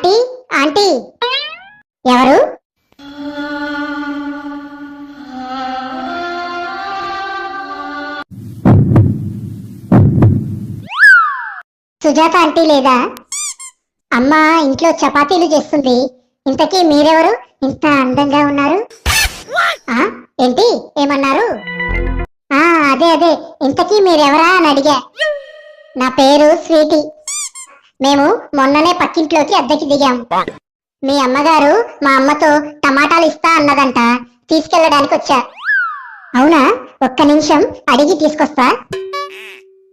Aunty aunty ఎవరు? Sujatha aunty లేదా? అమ్మ ఇంట్లో చపాతీలు చేస్తుంది. ఇంతకీ మీరెవరు? ఇంత అందంగా ఉన్నారు. ఏంటి ఏమన్నారు? అదే అదే, ఇంతకీ మీరెవరా అని అడిగా. నా పేరు స్వీటీ. మేము మొన్ననే పక్కింట్లోకి అద్దెకి దిగాం. మీ అమ్మగారు మా అమ్మతో టమాటాలు ఇస్తా అన్నదంట, తీసుకెళ్ళడానికి వచ్చా. అవునా? ఒక్క నిమిషం అడిగి తీసుకొస్తా.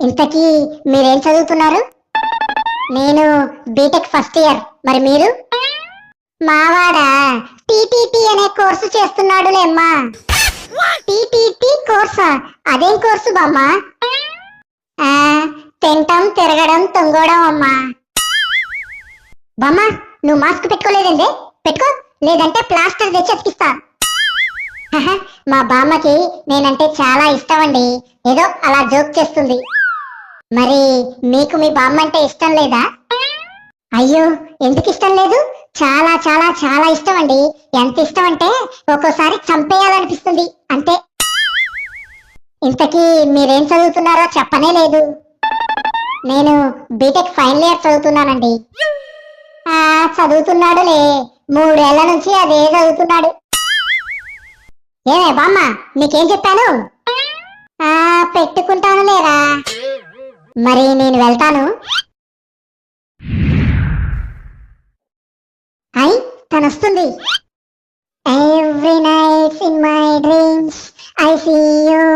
ఇంతకీ మీరేం చదువుతున్నారు? నేను బీటెక్ ఫస్ట్ ఇయర్. మరి మీరు? మావాడా టీటీటీ అనే కోర్సు చేస్తున్నాడులేమ్మా. టీటీటీ కోర్సా? అదేం కోర్సు బామ్మ? తింటం తిరగడం తొంగడం అమ్మా. బామ్మ నువ్వు మాస్క్ పెట్టుకోలేదండి? పెట్టుకో, లేదంటే ప్లాస్టర్ తెచ్చి అతికిస్తా. మా బామ్మకి నేనంటే చాలా ఇష్టం అండి. ఏదో అలా జోక్ చేస్తుంది. మరి మీకు మీ బామ్మ అంటే ఇష్టం లేదా? అయ్యో ఎందుకు ఇష్టం లేదు? చాలా చాలా చాలా ఇష్టం అండి. ఎంత ఇష్టం అంటే ఒక్కోసారి చంపేయాలనిపిస్తుంది అంతే. ఇంతకీ మీరేం చదువుతున్నారో చెప్పనే లేదు. నేను బీటెక్ ఫైనల్ ఇయర్ చదువుతున్నానండి. చదువుతున్నాడులే, 3 ఏళ్ల నుంచి అదే చదువుతున్నాడు. ఏమే బామ్మ నీకేం చెప్పాను? పెట్టుకుంటాను లేరా. మరి నేను వెళ్తాను. తనొస్తుంది. Every night in my dreams I see you,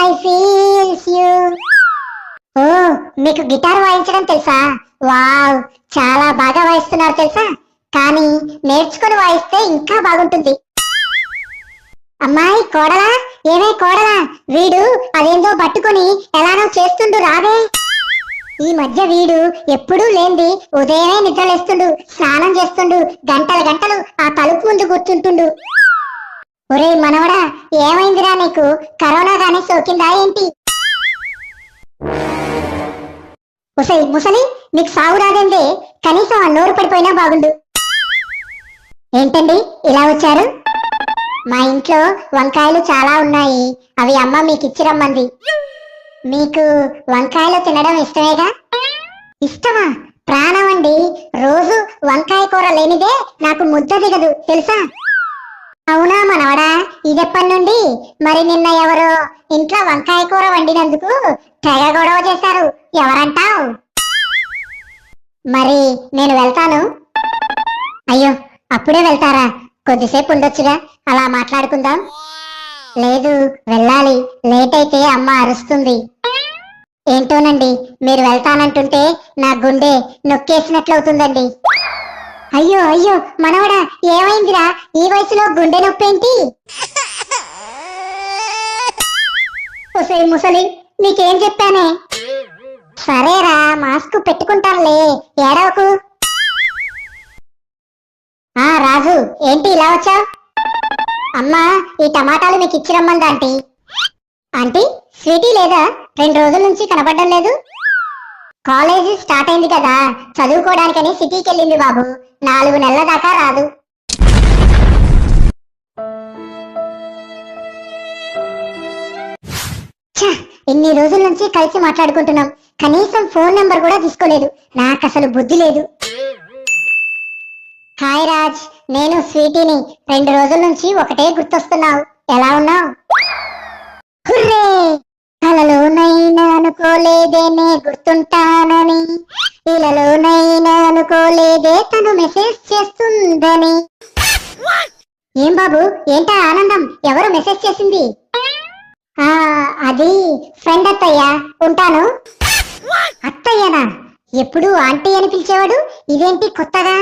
I feel you. ఓ మీకు గిటార్ వాయించడం తెలుసా? వావ్, చాలా బాగా వాయిస్తున్నారు తెలుసా. కానీ నేర్చుకుని వాయిస్తే ఇంకా బాగుంటుంది. అమ్మాయి కోడలా, ఏమే కోడలా, వీడు అదేందో పట్టుకుని ఎలానో చేస్తుండు రావే. ఈ మధ్య వీడు ఎప్పుడూ లేంది ఉదయమే నిద్రలేస్తుండు, స్నానం చేస్తుండు, గంటలు గంటలు ఆ తలుపు ముందు కూర్చుంటుండు. ఒరే మనవడా, ఏమైందిరా నీకు? కరోనా గానీ సోకిందా ఏంటి? ఒసై ముసలి, నీకు సాగు రాదేందే? కనీసం ఆ నోరు పడిపోయినా బాగుండు. ఏంటండి ఇలా వచ్చారు? మా ఇంట్లో వంకాయలు చాలా ఉన్నాయి, అవి అమ్మ మీకు ఇచ్చి రమ్మంది. మీకు వంకాయలు తినడం ఇష్టమేగా? ఇష్టమా? ప్రాణం అండి. రోజు వంకాయ కూర లేనిదే నాకు ముద్ద దిగదు తెలుసా. అవునా మనవడా, ఇదెప్పటి నుండి? మరి నిన్న ఎవరో ఇంట్లో వంకాయ కూర వండినందుకు తెగ గొడవ చేశారు. ఎవరంటావు? మరి నేను వెళ్తాను. అయ్యో అప్పుడే వెళ్తారా? కొద్దిసేపు ఉండొచ్చుగా, అలా మాట్లాడుకుందాం. లేదు వెళ్ళాలి, లేట్ అయితే అమ్మ అరుస్తుంది. ఏంటోనండి, మీరు వెళ్తానంటుంటే నా గుండె నొక్కేసినట్లవుతుందండి. అయ్యో అయ్యో మనవడా, ఏమైందిరా? ఈ వయసులో గుండె నొప్పేంటి? ఒసే ముసలి, నీకేం చెప్పానే? సరేరా, మాస్క్ పెట్టుకుంటానులే, ఏడవకు. రాజు, ఏంటి ఇలా వచ్చావు? అమ్మా ఈ టమాటాలు మీకు ఇచ్చి రమ్మంది ఆంటీ. ఆంటీ స్వీటీ లేదా? 2 రోజుల నుంచి కనపడడం లేదు. కాలేజీ స్టార్ట్ అయింది కదా, చదువుకోవడానికని సిటీకి వెళ్ళింది బాబు. 4 నెలల దాకా రాదు. ఇన్ని రోజుల నుంచి కలిసి మాట్లాడుకుంటున్నాం, కనీసం ఫోన్ నెంబర్ కూడా తీసుకోలేదు. నాకు అసలు బుద్ధి లేదు. హాయ్ రాజ్, నేను స్వీటీని. 2 రోజుల నుంచి ఒకటే గుర్తొస్తున్నావు. ఎలా ఉన్నావు? హుర్రే, కలలోనైనా అనుకోలేదేనే గుర్తుంటానని, ఇలాలోనైనా అనుకోలేదే తను మెసేజ్ చేస్తుందని. ఏం బాబు, ఏంటా ఆనందం? ఎవరు మెసేజ్ చేసింది? అది ఫ్రెండ్ అత్తయ్య. ఉంటాను. అత్తయ్యనా? ఎప్పుడు ఆంటీ అని పిలిచేవాడు, ఇదేంటి కొత్తగా?